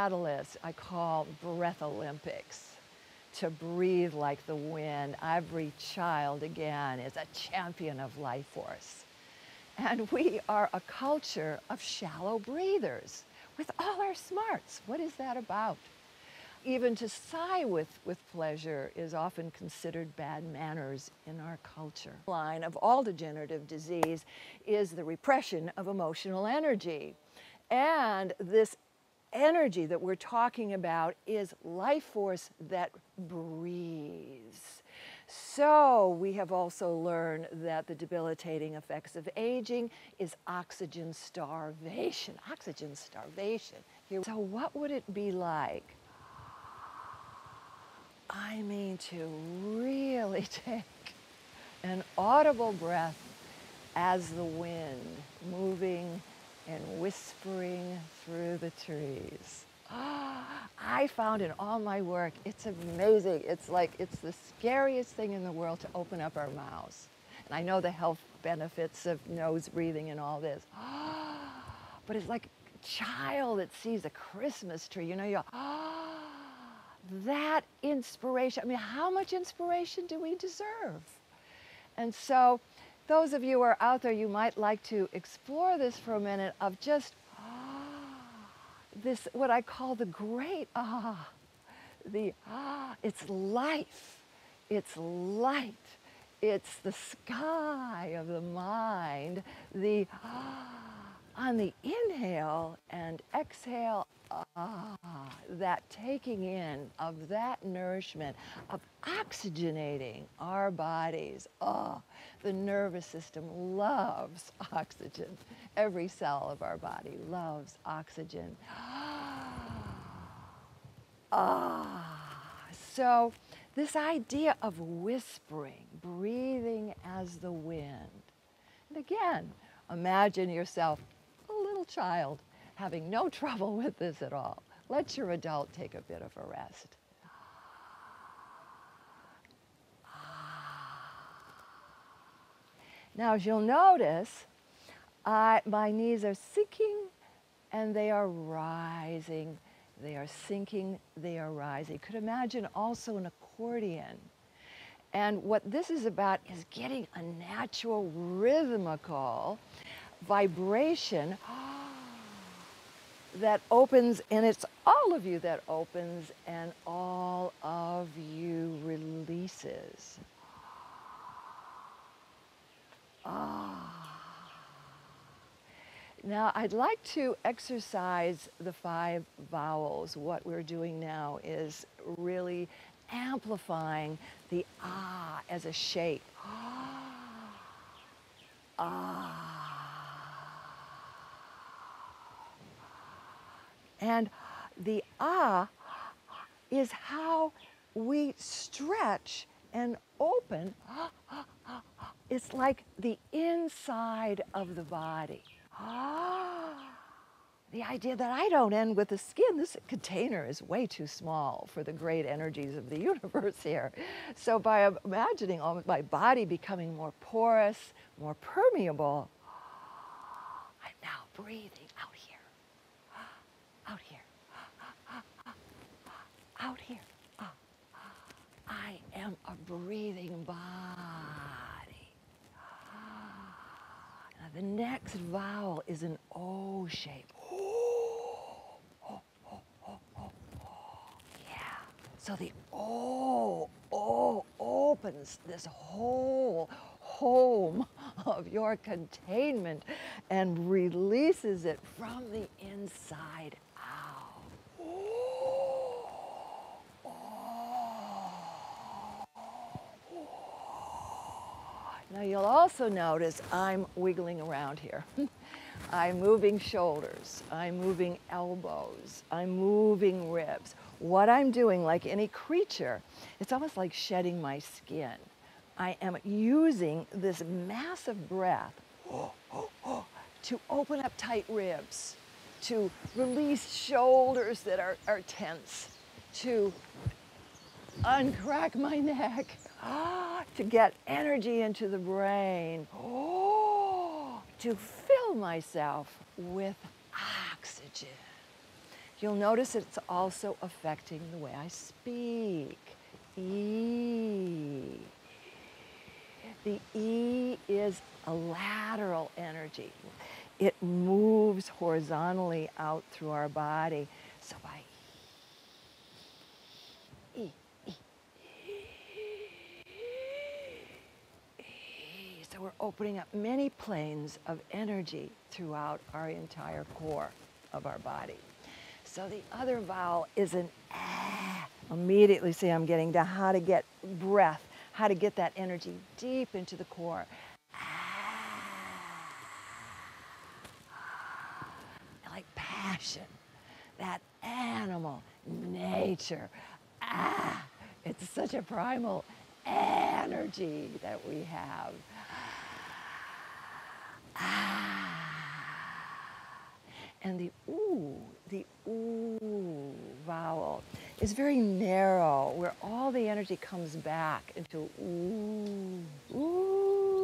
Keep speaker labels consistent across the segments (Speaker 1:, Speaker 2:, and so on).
Speaker 1: catalyst I call breath Olympics. To breathe like the wind. Every child, again, is a champion of life force. And we are a culture of shallow breathers with all our smarts. What is that about? Even to sigh with pleasure is often considered bad manners in our culture. The line of all degenerative disease is the repression of emotional energy. And this energy that we're talking about is life force that breathes. So we have also learned that the debilitating effects of aging is oxygen starvation. Oxygen starvation. So what would it be like, I mean, to really take an audible breath as the wind moving and whispering through the trees. I found in all my work, it's amazing. It's like, it's the scariest thing in the world to open up our mouths. And I know the health benefits of nose breathing and all this. But it's like a child that sees a Christmas tree, you know, you go, that inspiration. I mean, how much inspiration do we deserve? And so those of you who are out there, you might like to explore this for a minute of just this, what I call the great it's life, it's light, it's the sky of the mind, the on the inhale and exhale, that taking in of that nourishment, of oxygenating our bodies. The nervous system loves oxygen. Every cell of our body loves oxygen. So this idea of whispering, breathing as the wind. And again, imagine yourself a little child having no trouble with this at all. Let your adult take a bit of a rest. Now, as you'll notice, my knees are sinking and they are rising. They are sinking, they are rising. You could imagine also an accordion. And what this is about is getting a natural rhythmical vibration that opens, and it's all of you that opens and all of you releases. Now, I'd like to exercise the 5 vowels. What we're doing now is really amplifying the as a shape. And the is how we stretch and open. It's like the inside of the body. The idea that I don't end with the skin. This container is way too small for the great energies of the universe here. So by imagining my body becoming more porous, more permeable, I'm now breathing out here, out here, out here. I am a breathing body. Now the next vowel is an O shape. Yeah. So the O opens this whole home of your containment and releases it from the inside out. Now you'll also notice I'm wiggling around here. I'm moving shoulders, I'm moving elbows, I'm moving ribs. What I'm doing, like any creature, it's almost like shedding my skin. I am using this massive breath to open up tight ribs, to release shoulders that are tense, to uncrack my neck, to get energy into the brain, to fill myself with oxygen. You'll notice it's also affecting the way I speak. E. The E is a lateral energy. It moves horizontally out through our body. So I E, E, E. So we're opening up many planes of energy throughout our entire core of our body. So the other vowel is an ah. Immediately see I'm getting to how to get breath, how to get that energy deep into the core. Like passion, that animal, nature. It's such a primal energy that we have. And the ooh vowel is very narrow, where all the energy comes back into ooh, ooh,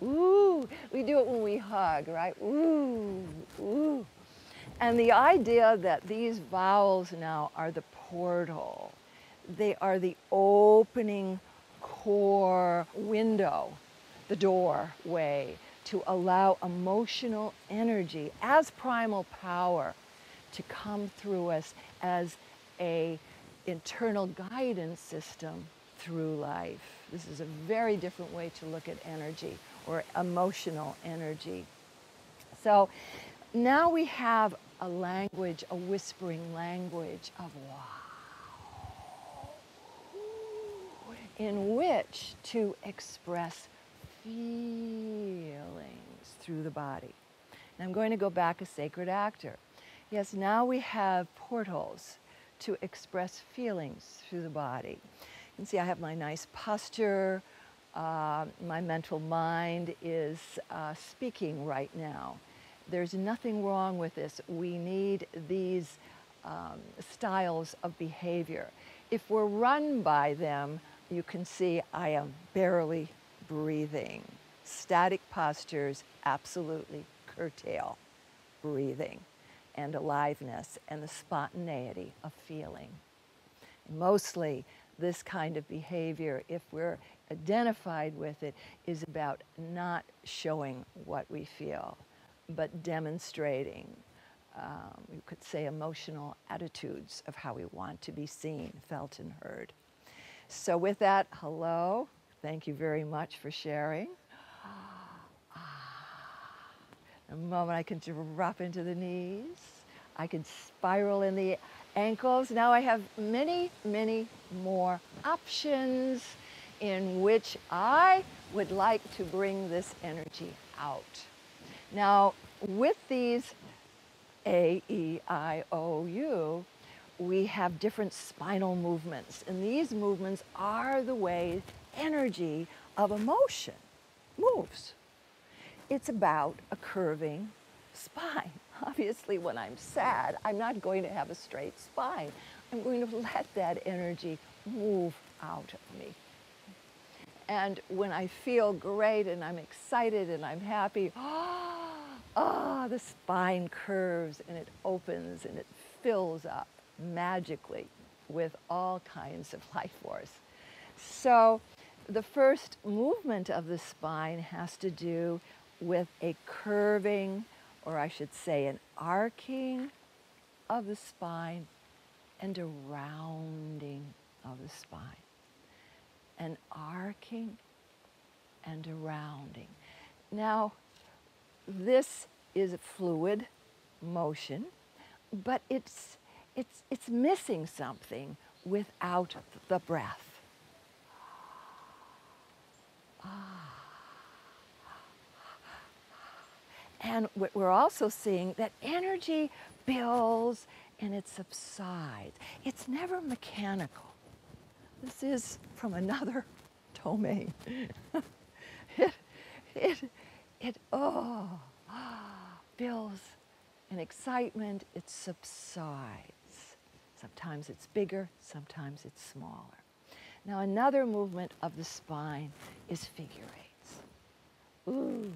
Speaker 1: ooh. We do it when we hug, right? Ooh, ooh. And the idea that these vowels now are the portal. They are the opening core window, the doorway, to allow emotional energy as primal power to come through us as a internal guidance system through life. This is a very different way to look at energy, or emotional energy. So now we have a language, a whispering language of wow, in which to express feelings through the body. And I'm going to go back a sacred actor. Yes, now we have portals to express feelings through the body. You can see I have my nice posture. My mental mind is speaking right now. There's nothing wrong with this. We need these styles of behavior. If we're run by them, you can see I am barely breathing. Static postures absolutely curtail breathing and aliveness and the spontaneity of feeling. Mostly this kind of behavior, if we're identified with it, is about not showing what we feel, but demonstrating, you could say, emotional attitudes of how we want to be seen, felt, and heard. So with that, hello. Thank you very much for sharing. The moment I can drop into the knees, I can spiral in the ankles. Now I have many, many more options in which I would like to bring this energy out. Now, with these A, E, I, O, U, we have different spinal movements, and these movements are the way energy of emotion moves. It's about a curving spine. Obviously, when I'm sad, I'm not going to have a straight spine. I'm going to let that energy move out of me. And when I feel great and I'm excited and I'm happy, the spine curves and it opens and it fills up magically with all kinds of life force. So the first movement of the spine has to do with a curving, or I should say an arcing of the spine and a rounding of the spine. An arcing and a rounding. Now, this is a fluid motion, but it's missing something without the breath. And we're also seeing that energy builds and it subsides. It's never mechanical. This is from another domain. it builds in excitement, it subsides. Sometimes it's bigger, sometimes it's smaller. Now another movement of the spine is figure eights. Ooh.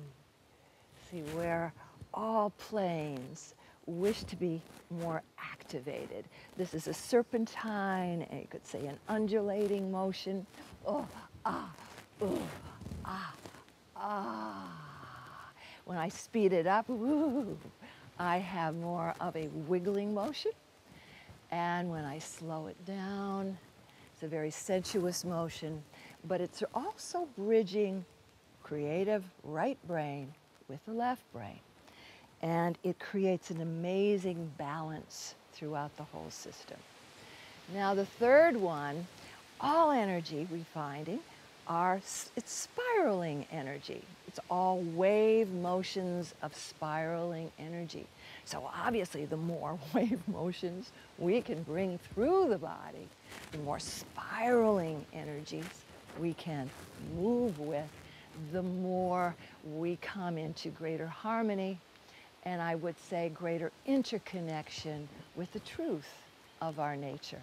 Speaker 1: See, where all planes wish to be more activated. This is a serpentine, and you could say an undulating motion. Oh, ah, oh, ah, ah. When I speed it up, woo, I have more of a wiggling motion. And when I slow it down, it's a very sensuous motion, but it's also bridging creative right brain with the left brain. And it creates an amazing balance throughout the whole system. Now the third one, all energy we're finding it's spiraling energy. It's all wave motions of spiraling energy. So obviously the more wave motions we can bring through the body, the more spiraling energies we can move with, the more we come into greater harmony, and I would say greater interconnection with the truth of our nature.